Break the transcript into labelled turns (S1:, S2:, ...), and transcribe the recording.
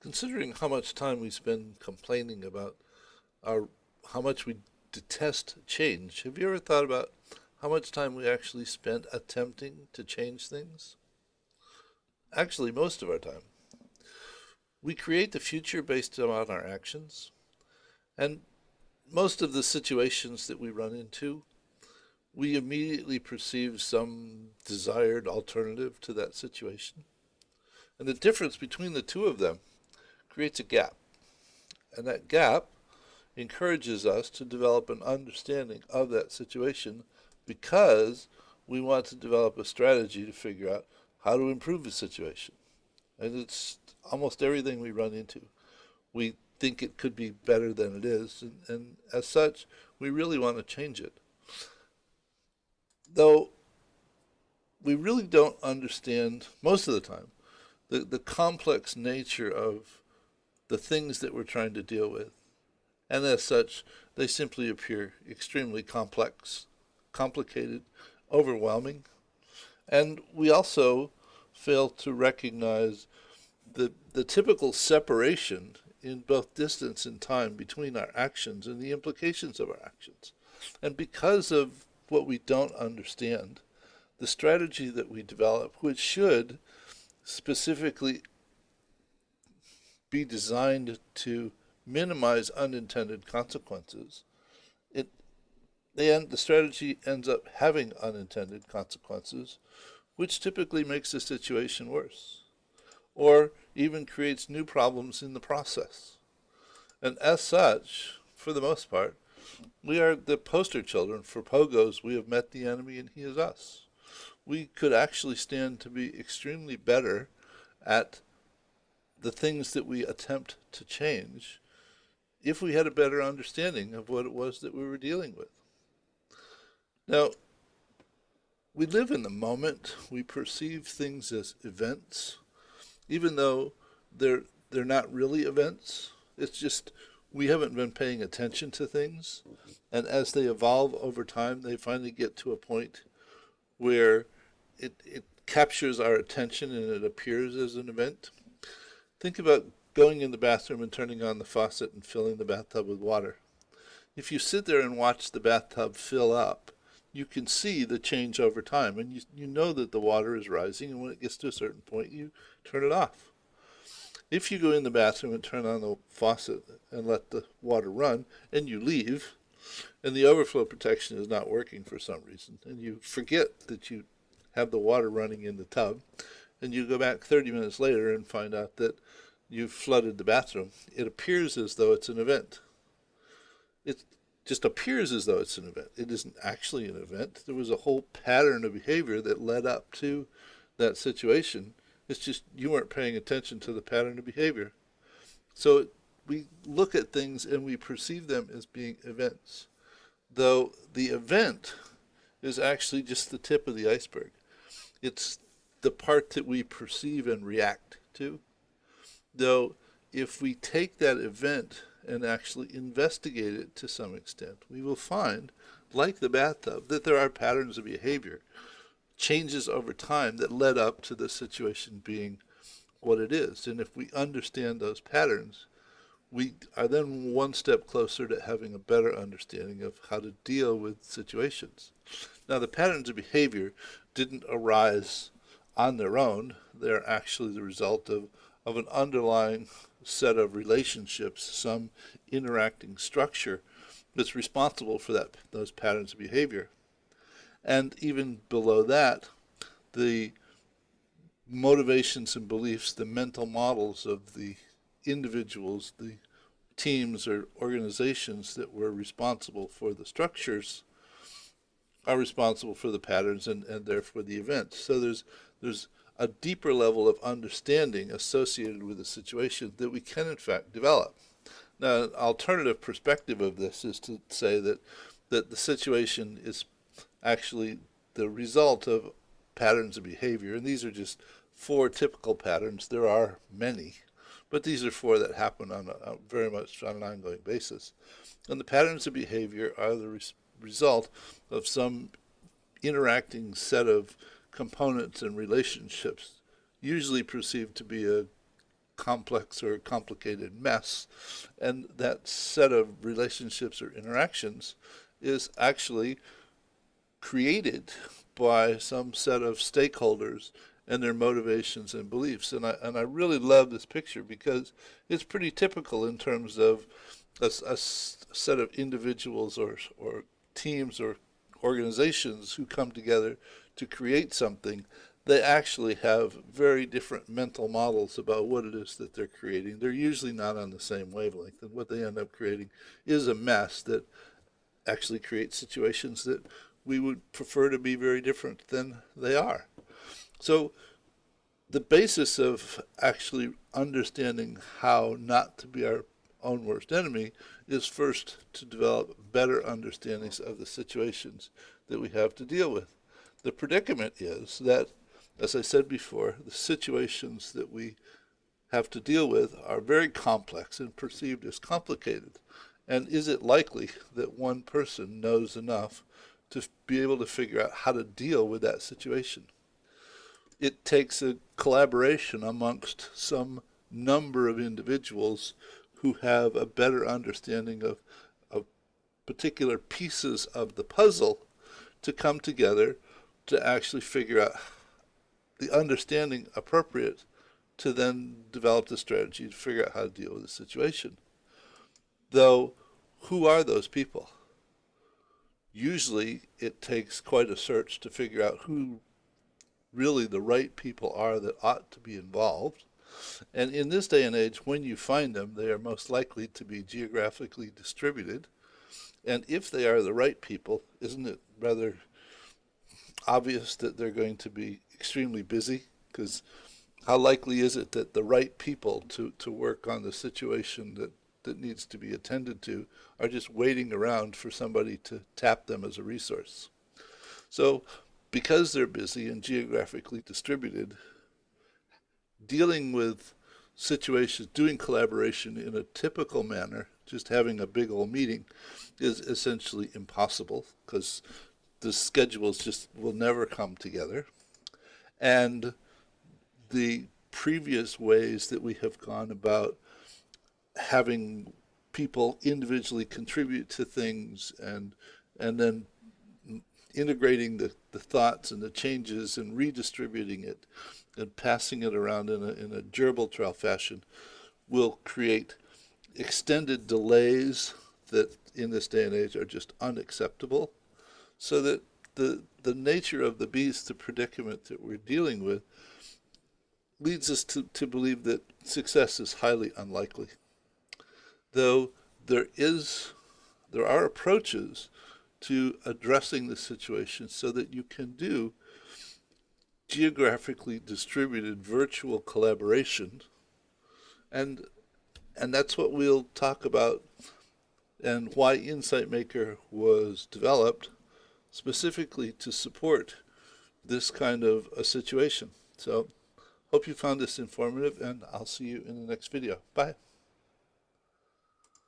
S1: Considering how much time we spend complaining about our how much we detest change, have you ever thought about how much time we actually spent attempting to change things? Actually, most of our time. We create the future based on our actions, and most of the situations that we run into, we immediately perceive some desired alternative to that situation. And the difference between the two of them creates a gap. And that gap encourages us to develop an understanding of that situation because we want to develop a strategy to figure out how to improve the situation. And it's almost everything we run into. We think it could be better than it is, and as such, we really want to change it. Though we really don't understand, most of the time, the complex nature of the things that we're trying to deal with. And as such, they simply appear extremely complex, complicated, overwhelming. And we also fail to recognize the typical separation in both distance and time between our actions and the implications of our actions. And because of what we don't understand, the strategy that we develop, which should specifically be designed to minimize unintended consequences, it the strategy ends up having unintended consequences, which typically makes the situation worse, or even creates new problems in the process. And as such, for the most part, we are the poster children for pogos. We have met the enemy and he is us. We could actually stand to be extremely better at the things that we attempt to change if we had a better understanding of what it was that we were dealing with. Now, we live in the moment. We perceive things as events, even though they're they're not really events. It's just we haven't been paying attention to things, and as they evolve over time, they finally get to a point where it captures our attention and it appears as an event. Think about going in the bathroom and turning on the faucet and filling the bathtub with water. If you sit there and watch the bathtub fill up, you can see the change over time, and you know that the water is rising, and when it gets to a certain point, you turn it off. If you go in the bathroom and turn on the faucet and let the water run, and you leave, and the overflow protection is not working for some reason, and you forget that you have the water running in the tub, and you go back 30 minutes later and find out that you've flooded the bathroom, it appears as though it's an event. It just appears as though it's an event. It isn't actually an event. There was a whole pattern of behavior that led up to that situation. It's just you weren't paying attention to the pattern of behavior. So we look at things and we perceive them as being events, though the event is actually just the tip of the iceberg. It's the part that we perceive and react to. Though, if we take that event and actually investigate it to some extent, we will find, like the bathtub, that there are patterns of behavior, changes over time that led up to the situation being what it is. And if we understand those patterns, we are then one step closer to having a better understanding of how to deal with situations. Now, the patterns of behavior didn't arise on their own. They're actually the result of an underlying set of relationships, some interacting structure that's responsible for those patterns of behavior. And even below that, the motivations and beliefs, the mental models of the individuals, the teams or organizations that were responsible for the structures are responsible for the patterns and therefore the events. So there's a deeper level of understanding associated with the situation that we can in fact develop. Now, an alternative perspective of this is to say that the situation is actually the result of patterns of behavior, and these are just four typical patterns. There are many, but these are four that happen on very much on an ongoing basis. And the patterns of behavior are the result of some interacting set of components and relationships, usually perceived to be a complex or complicated mess. And that set of relationships or interactions is actually created by some set of stakeholders and their motivations and beliefs. And I really love this picture because it's pretty typical in terms of a set of individuals or teams or organizations who come together to create something. They actually have very different mental models about what it is that they're creating. They're usually not on the same wavelength, and what they end up creating is a mess that actually creates situations that we would prefer to be very different than they are. So the basis of actually understanding how not to be our own worst enemy is first to develop better understandings of the situations that we have to deal with. The predicament is that, as I said before, the situations that we have to deal with are very complex and perceived as complicated. And is it likely that one person knows enough to be able to figure out how to deal with that situation? It takes a collaboration amongst some number of individuals who have a better understanding of particular pieces of the puzzle to come together to actually figure out the understanding appropriate to then develop the strategy to figure out how to deal with the situation. Though, who are those people? Usually it takes quite a search to figure out who really the right people are that ought to be involved. And in this day and age, when you find them, they are most likely to be geographically distributed. And if they are the right people, isn't it rather obvious that they're going to be extremely busy? Because how likely is it that the right people to work on the situation that needs to be attended to are just waiting around for somebody to tap them as a resource? So because they're busy and geographically distributed, dealing with situations, doing collaboration in a typical manner, just having a big old meeting, is essentially impossible because the schedules just will never come together. And the previous ways that we have gone about having people individually contribute to things and then integrating the thoughts and the changes and redistributing it and passing it around in a gerbil trail fashion will create extended delays that in this day and age are just unacceptable. So that the nature of the beast, the predicament that we're dealing with, leads us to believe that success is highly unlikely. Though there are approaches to addressing the situation so that you can do geographically distributed virtual collaboration, and that's what we'll talk about and why Insight Maker was developed specifically to support this kind of a situation. So hope you found this informative, and I'll see you in the next video. Bye.